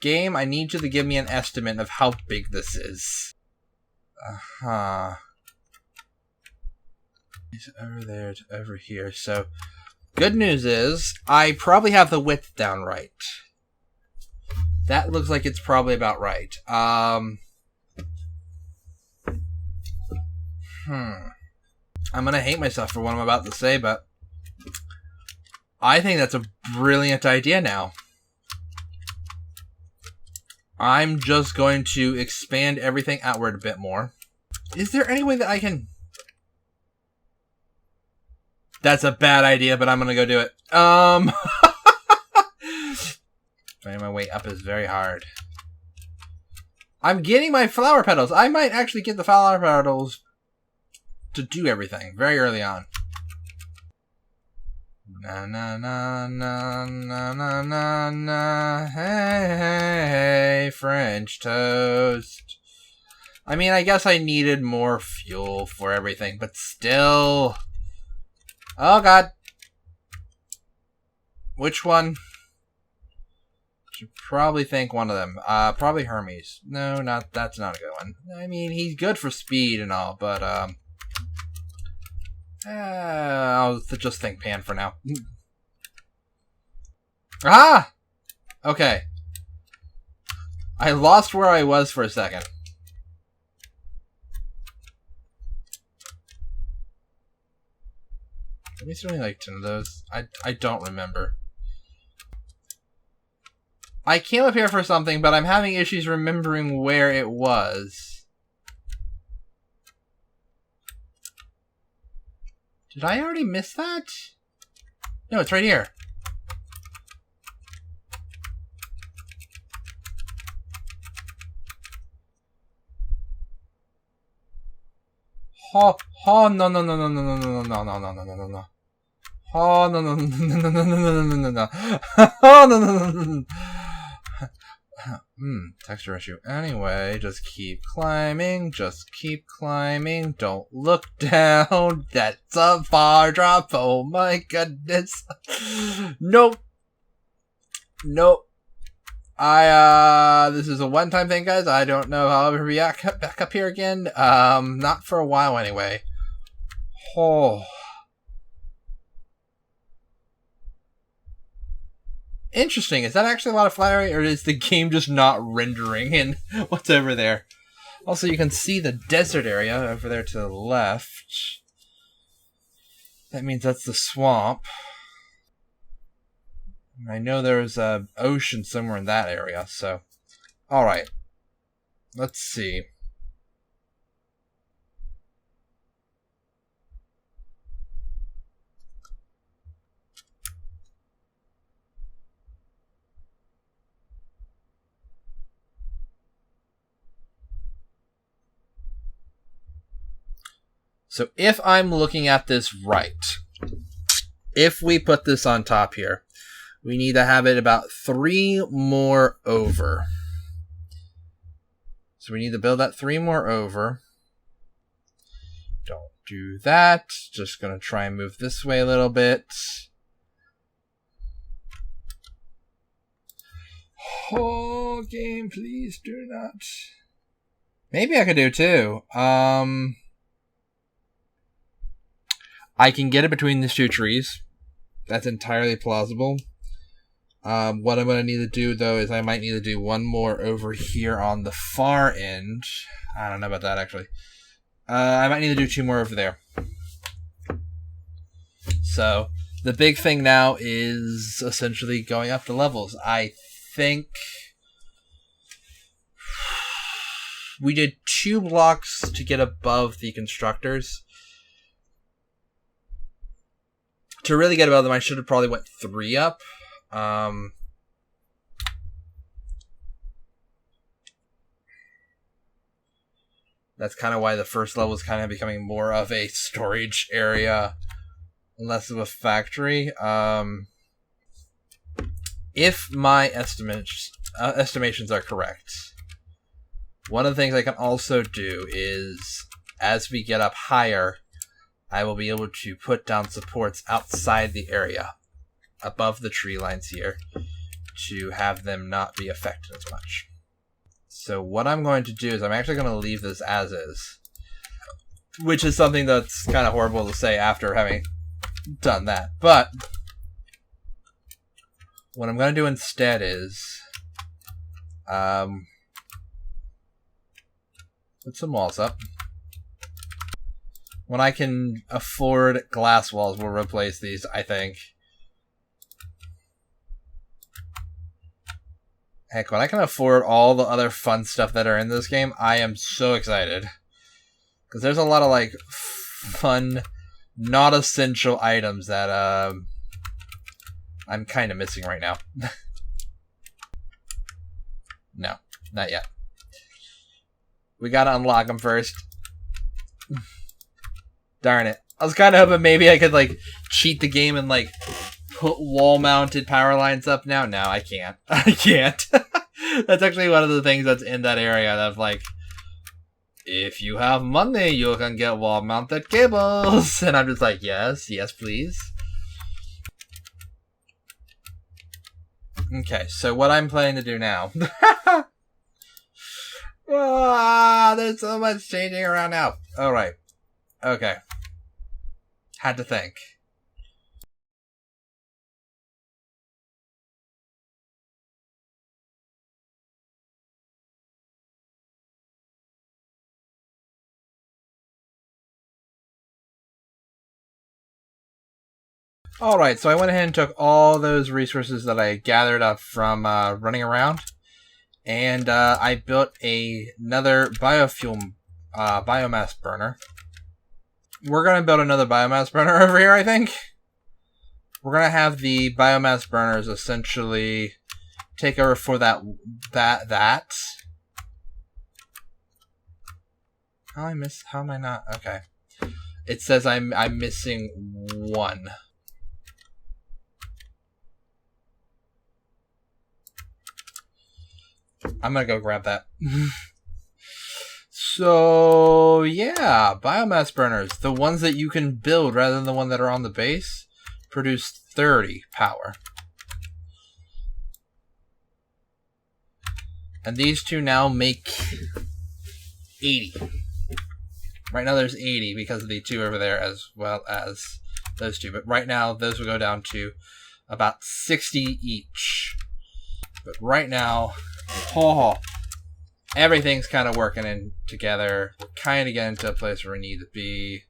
Game, I need you to give me an estimate of how big this is. It's over there to over here. So, good news is, I probably have the width down right. That looks like it's probably about right. I'm gonna hate myself for what I'm about to say, but I think that's a brilliant idea now. I'm just going to expand everything outward a bit more. Is there any way that I can... That's a bad idea, but I'm gonna go do it. Finding my way up is very hard. I'm getting my flower petals. I might actually get the flower petals to do everything very early on. Na na na na na na na na. Hey, French toast. I mean, I guess I needed more fuel for everything, but still. Oh God. Which one? Should probably think one of them. Probably Hermes. No, that's not a good one. I mean, he's good for speed and all, but I'll just think Pan for now. Ah! Okay. I lost where I was for a second. Let me see like 10 of those. I don't remember. I came up here for something, but I'm having issues remembering where it was. Did I already miss that? No, it's right here. Oh, no. Oh, no, no. Oh, no. Oh, no. Texture issue. Anyway, just keep climbing. Don't look down. That's a far drop. Oh my goodness. Nope. This is a one-time thing, guys. I don't know how I'll ever be back up here again. Not for a while anyway. Oh. Interesting. Is that actually a lot of flat area, or is the game just not rendering in what's over there? Also, you can see the desert area over there to the left. That means that's the swamp. I know there's an ocean somewhere in that area, so... Alright. Let's see. So if I'm looking at this right, if we put this on top here, we need to have it about 3 more over. So we need to build that 3 more over. Don't do that. Just going to try and move this way a little bit. Oh, game, please do not. Maybe I could do 2. I can get it between these 2 trees. That's entirely plausible. What I'm going to need to do, though, is I might need to do 1 more over here on the far end. I don't know about that, actually. I might need to do 2 more over there. So, the big thing now is essentially going up the levels. I think we did 2 blocks to get above the constructors. To really get above them, I should have probably went 3 up. That's kind of why the first level is kind of becoming more of a storage area, less of a factory. If my estimations are correct, one of the things I can also do is, as we get up higher, I will be able to put down supports outside the area, above the tree lines here, to have them not be affected as much. So what I'm going to do is I'm actually going to leave this as is, which is something that's kind of horrible to say after having done that. But what I'm going to do instead is put some walls up. When I can afford glass walls, we'll replace these, I think. Heck, when I can afford all the other fun stuff that are in this game, I am so excited. Because there's a lot of, like, fun, not essential items that I'm kind of missing right now. No, not yet. We gotta unlock them first. Darn it. I was kind of hoping maybe I could, like, cheat the game and, like, put wall-mounted power lines up now. No, I can't. I can't. That's actually one of the things that's in that area that's like, if you have money, you can get wall-mounted cables. And I'm just like, yes, yes, please. Okay, so what I'm planning to do now... there's so much changing around now. Alright. Okay. Had to think. Alright, so I went ahead and took all those resources that I gathered up from running around, and I built another biomass burner. We're going to build another biomass burner over here, I think. We're going to have the biomass burners essentially take over for that. How am I not? Okay. It says I'm missing 1. I'm going to go grab that. So, yeah, biomass burners, the ones that you can build rather than the one that are on the base, produce 30 power. And these 2 now make 80. Right now there's 80 because of the 2 over there as well as those 2. But right now those will go down to about 60 each. But right now, everything's kind of working in together. We're kind of getting to a place where we need to be.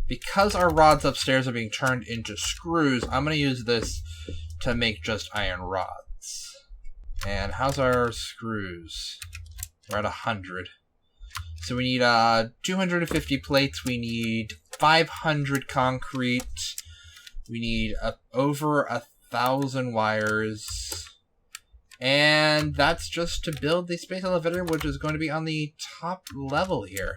because our rods upstairs are being turned into screws, I'm going to use this to make just iron rods. And how's our screws? We're at 100. So we need 250 plates. We need 500 concrete. We need over 1,000 wires. And that's just to build the space elevator, which is going to be on the top level here.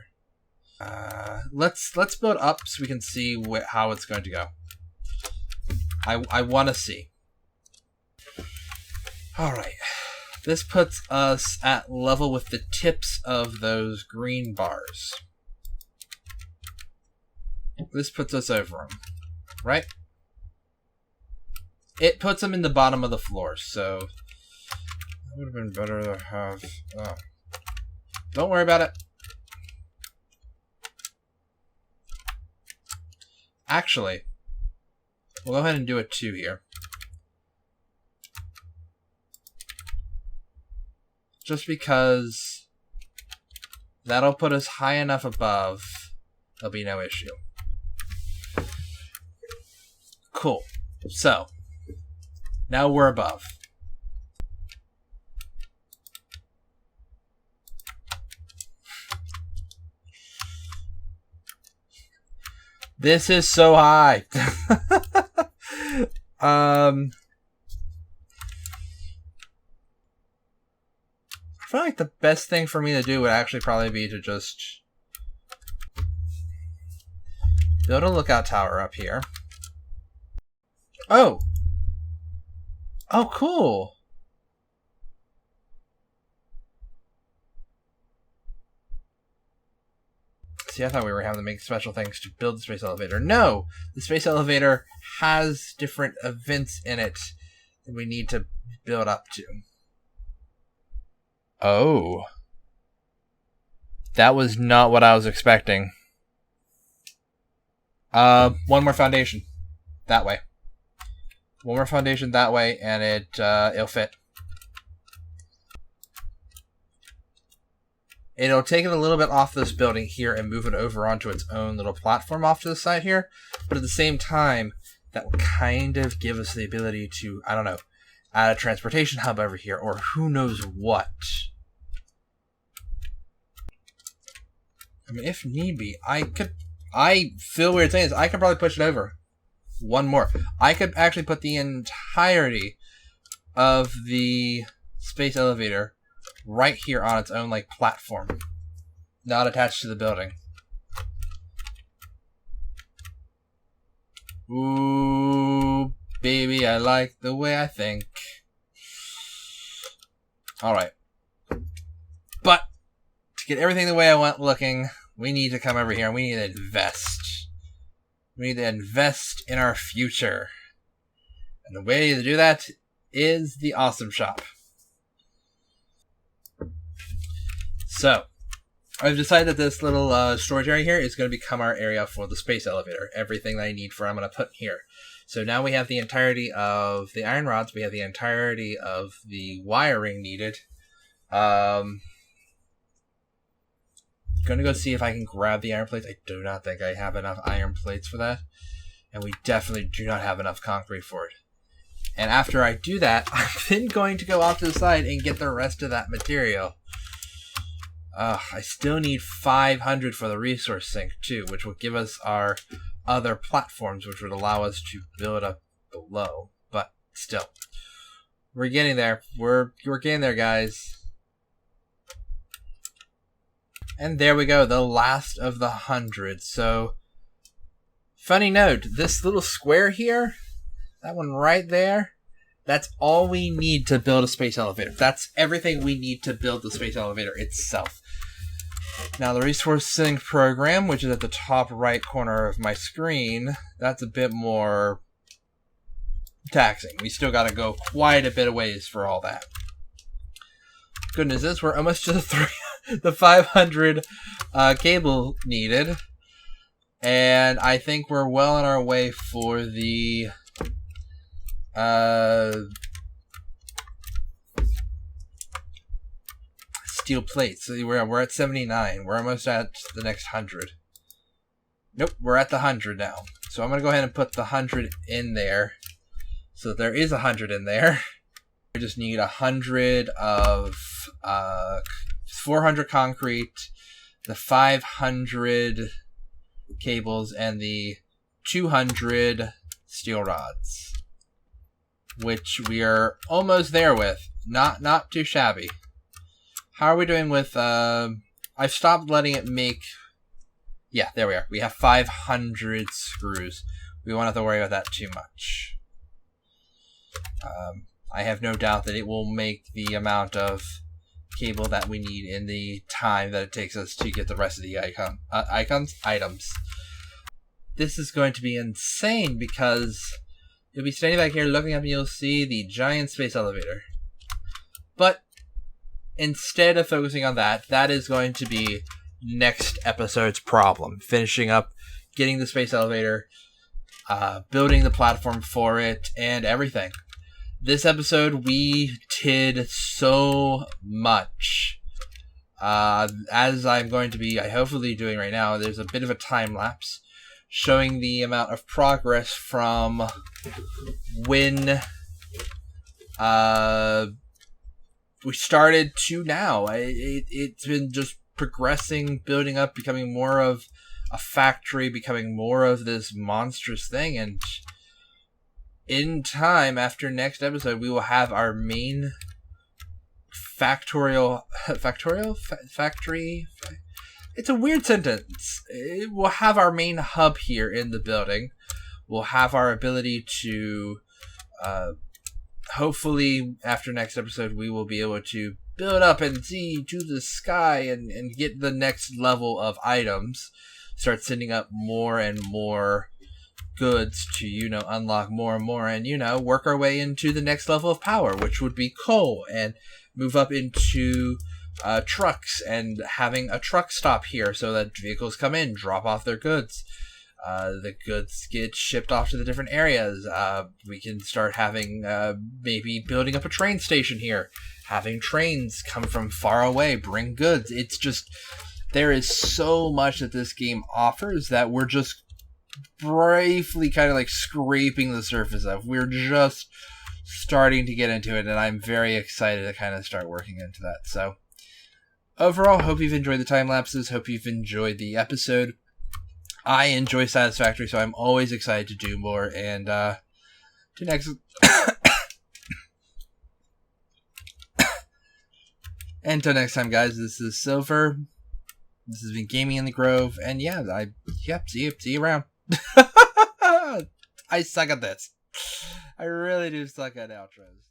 Let's build up so we can see how it's going to go. I want to see. All right. This puts us at level with the tips of those green bars. This puts us over them, right? It puts them in the bottom of the floor, so it would have been better to have... Don't worry about it. Actually, we'll go ahead and do a 2 here. Just because that'll put us high enough above, there'll be no issue. Cool. So, now we're above. This is so high. I feel like the best thing for me to do would actually probably be to just build a lookout tower up here. Oh! Oh, cool! See, I thought we were having to make special things to build the space elevator. No! The space elevator has different events in it that we need to build up to. Oh. That was not what I was expecting. One more foundation. That way. One more foundation that way, and it'll fit. It'll take it a little bit off this building here and move it over onto its own little platform off to the side here. But at the same time, that will kind of give us the ability to, I don't know, add a transportation hub over here, or who knows what. I mean, if need be, I feel weird saying this, I could probably push it over. One more. I could actually put the entirety of the space elevator right here on its own, like, platform. Not attached to the building. Ooh, baby, I like the way I think. Alright. But, to get everything the way I want looking, we need to come over here and we need to invest. We need to invest in our future. And the way to do that is the Awesome Shop. So, I've decided that this little storage area here is going to become our area for the space elevator. Everything that I need for I'm going to put here. So now we have the entirety of the iron rods. We have the entirety of the wiring needed. Going to go see if I can grab the iron plates. I do not think I have enough iron plates for that. And we definitely do not have enough concrete for it. And after I do that, I'm then going to go off to the side and get the rest of that material. I still need 500 for the resource sink too, which will give us our other platforms, which would allow us to build up below. But still, we're getting there. We're getting there, guys. And there we go, the last of the 100. So, funny note, this little square here, that one right there, that's all we need to build a space elevator. That's everything we need to build the space elevator itself. Now, the resource sink program, which is at the top right corner of my screen, that's a bit more taxing. We still got to go quite a bit of ways for all that. Good news is we're almost to the 500 cable needed. And I think we're well on our way for the steel plates. So we're at 79. We're almost at the next 100. Nope, we're at the 100 now. So I'm going to go ahead and put the 100 in there. So there is 100 in there. We just need 100 of 400 concrete, the 500 cables, and the 200 steel rods, which we are almost there with. Not too shabby. How are we doing with... I've stopped letting it make... Yeah, there we are. We have 500 screws. We won't have to worry about that too much. I have no doubt that it will make the amount of cable that we need in the time that it takes us to get the rest of the items. This is going to be insane because you'll be standing back here looking up and you'll see the giant space elevator. But instead of focusing on that, that is going to be next episode's problem. Finishing up getting the space elevator, building the platform for it, and everything. This episode, we did so much. As I'm going to be hopefully doing right now, there's a bit of a time lapse showing the amount of progress from when we started to now. It's been just progressing, building up, becoming more of a factory, becoming more of this monstrous thing, and in time, after next episode, we will have our main factory. It's a weird sentence. We'll have our main hub here in the building. We'll have our ability to, hopefully, after next episode, we will be able to build up and see to the sky and get the next level of items. Start sending up more and more goods to, unlock more and more and, work our way into the next level of power, which would be coal, and move up into trucks and having a truck stop here so that vehicles come in, drop off their goods. The goods get shipped off to the different areas. We can start having, maybe building up a train station here, having trains come from far away, bring goods. It's just, there is so much that this game offers that we're just briefly kind of like scraping the surface of. We're just starting to get into it, and I'm very excited to kind of start working into that. So overall, hope you've enjoyed the time lapses. Hope you've enjoyed the episode. I enjoy Satisfactory, so I'm always excited to do more. And to next until next time, guys, this is Silver. This has been Gaming in the Grove, and see you around. I suck at this. I really do suck at outros.